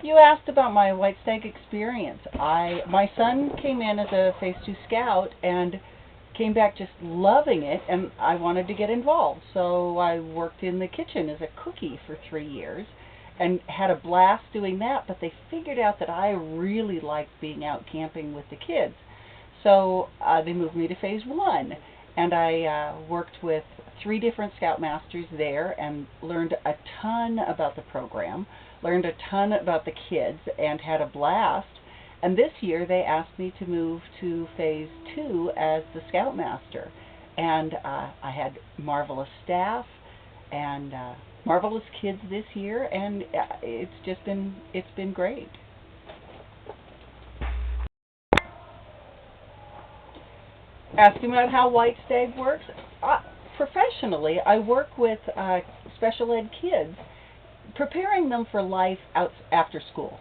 You asked about my White Stag experience. My son came in as a Phase 2 scout and came back just loving it, and I wanted to get involved. So I worked in the kitchen as a cookie for 3 years and had a blast doing that, but they figured out that I really liked being out camping with the kids. So they moved me to Phase 1, and I worked with 3 different scoutmasters there and learned a ton about the program, learned a ton about the kids, and had a blast. And this year they asked me to move to Phase 2 as the scoutmaster. And I had marvelous staff and marvelous kids this year, and it's been great. Asking about how White Stag works. Professionally, I work with special ed kids, preparing them for life out after school.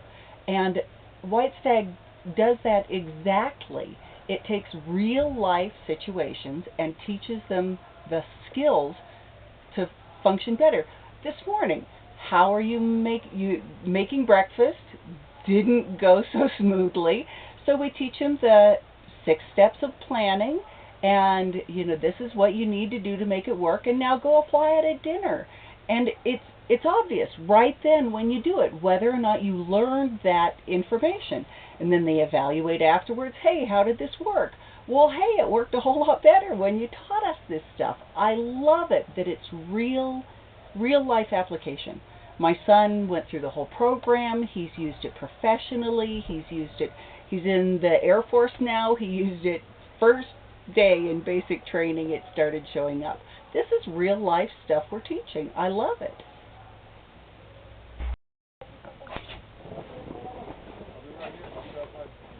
And White Stag does that exactly. It takes real life situations and teaches them the skills to function better. This morning, how are you making breakfast? Didn't go so smoothly. So we teach them the 6 steps of planning, and this is what you need to do to make it work, and now go apply it at dinner. And it's obvious right then when you do it whether or not you learned that information. And then they evaluate afterwards, hey, how did this work? Well, hey, it worked a whole lot better when you taught us this stuff. I love it that it's real life application. My son went through the whole program. He's used it professionally. He's in the Air Force now. He used it first day in basic training. It started showing up. This is real life stuff we're teaching. I love it.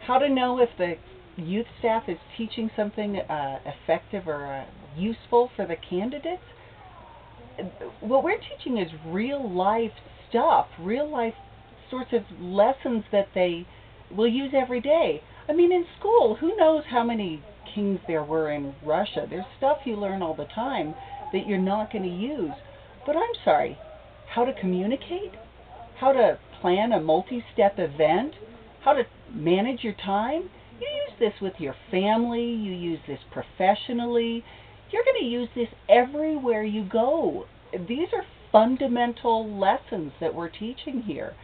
How to know if the youth staff is teaching something effective or useful for the candidates? What we're teaching is real life stuff, real life sorts of lessons that they will use every day. I mean, in school, who knows how many kings there were in Russia? There's stuff you learn all the time that you're not going to use. But I'm sorry, how to communicate? How to plan a multi-step event? How to manage your time? You use this with your family. You use this professionally. You're going to use this everywhere you go. These are fundamental lessons that we're teaching here.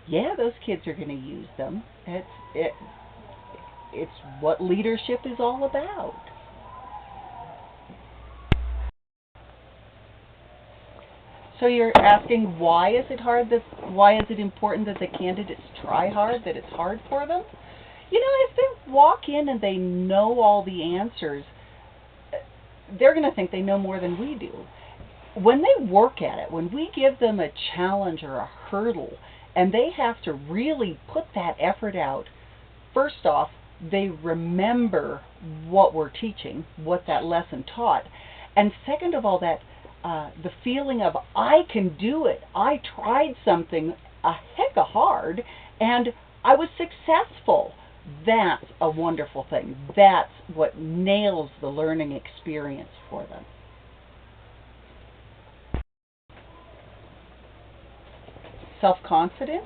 Yeah, those kids are going to use them. It's what leadership is all about. So you're asking why is it important that the candidates try hard, that it's hard for them? If they walk in and they know all the answers, they're going to think they know more than we do. When they work at it, when we give them a challenge or a hurdle, and they have to really put that effort out, first off, they remember what we're teaching, what that lesson taught. And second of all, that the feeling of, I can do it. I tried something a heck of hard, and I was successful. That's a wonderful thing. That's what nails the learning experience for them. Self-confidence.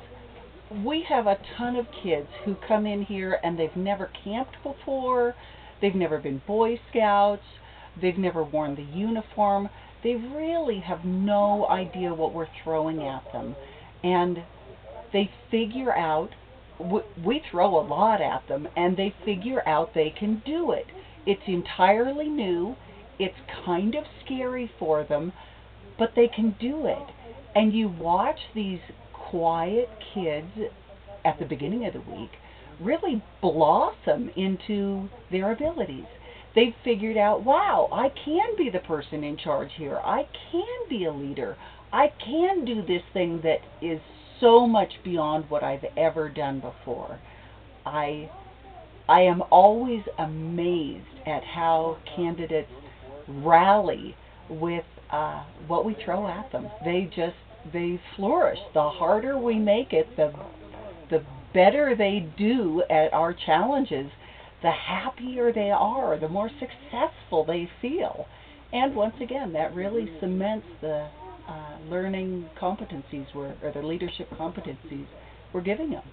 We have a ton of kids who come in here and they've never camped before, they've never been Boy Scouts, they've never worn the uniform. They really have no idea what we're throwing at them. And they figure out, we throw a lot at them, and they figure out they can do it. It's entirely new, it's kind of scary for them, but they can do it. And you watch these quiet kids at the beginning of the week really blossom into their abilities. They've figured out, wow, I can be the person in charge here. I can be a leader. I can do this thing that is so much beyond what I've ever done before. I am always amazed at how candidates rally with what we throw at them. They flourish. The harder we make it, the better they do at our challenges, the happier they are, the more successful they feel. And once again, that really cements the learning competencies or the leadership competencies we're giving them.